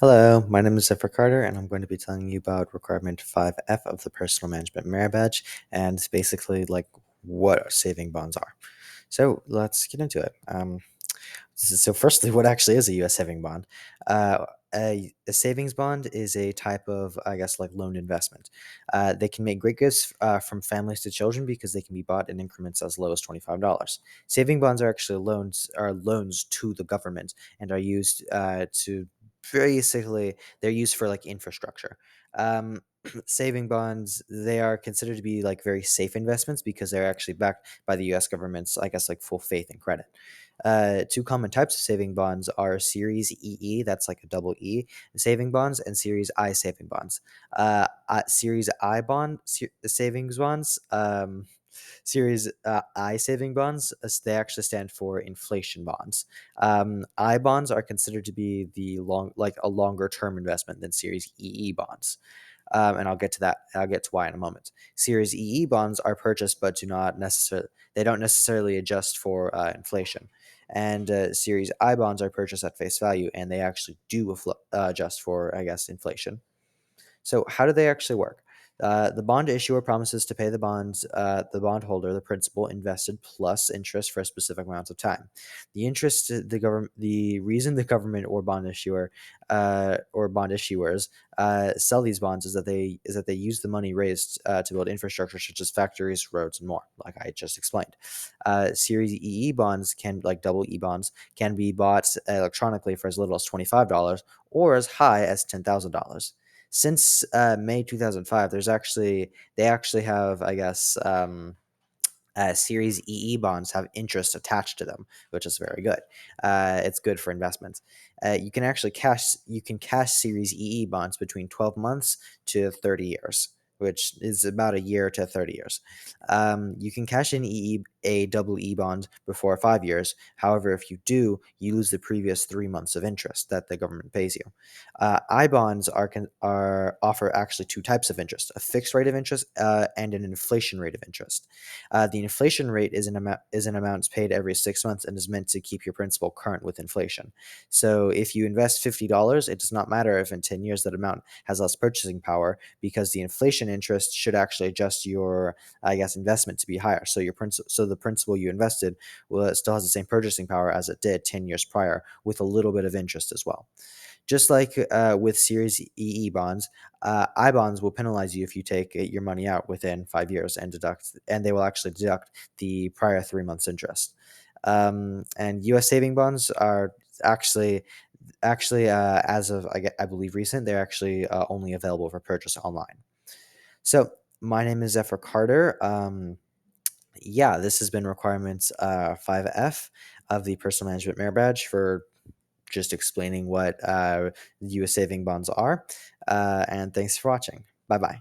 Hello, my name is Zephyr Carter, and I'm going to be telling you about requirement 5F of the Personal Management Merit Badge, and it's basically like what saving bonds are. So let's get into it. So firstly, what actually is a U.S. saving bond? Uh, a savings bond is a type of, I guess, like loan investment. They can make great gifts from families to children because they can be bought in increments as low as $25. Saving bonds are actually loans to the government and are used to basically they're used for like infrastructure. Um, Saving bonds, they are considered to be like very safe investments because they're actually backed by the U.S. government's, I guess, like full faith and credit. Two common types of saving bonds are Series EE, that's like a double E saving bonds, and Series I saving bonds. Series I savings bonds, Series I saving bonds, they actually stand for inflation bonds. I bonds are considered to be like a longer term investment than Series EE bonds. And I'll get to that. I'll get to why in a moment. Series EE bonds are purchased, but do not necessarily they don't necessarily adjust for inflation. And Series I bonds are purchased at face value, and they actually do adjust for, I guess, inflation. So how do they actually work? The bond issuer promises to pay the bondholder, the principal invested plus interest for a specific amount of time. The interest, the reason the government or bond issuers sell these bonds is that they use the money raised to build infrastructure such as factories, roads, and more, like I just explained. Series EE bonds like double E bonds, can be bought electronically for as little as $25 or as high as $10,000. Since May 2005, they actually have, I guess, Series EE bonds have interest attached to them, which is very good. It's good for investments. You can cash Series EE bonds between 12 months to 30 years, which is about a year to 30 years. You can cash in a double E bond before 5 years. However, if you do, you lose the previous 3 months of interest that the government pays you. I bonds are offer actually two types of interest: a fixed rate of interest and an inflation rate of interest. The inflation rate is an amount paid every 6 months and is meant to keep your principal current with inflation. So if you invest $50, it does not matter if in 10 years that amount has less purchasing power, because the inflation interest should actually adjust your, I guess, investment to be higher. So the principal you invested still has the same purchasing power as it did 10 years prior, with a little bit of interest as well. Just like with Series EE bonds, I bonds will penalize you if you take your money out within 5 years and they will actually deduct the prior 3 months interest. And U.S. saving bonds are actually as of I believe recent, they're actually only available for purchase online. So my name is Zephyr Carter. Yeah, this has been requirements 5F of the Personal Management Merit Badge for just explaining what U.S. saving bonds are. And thanks for watching. Bye bye.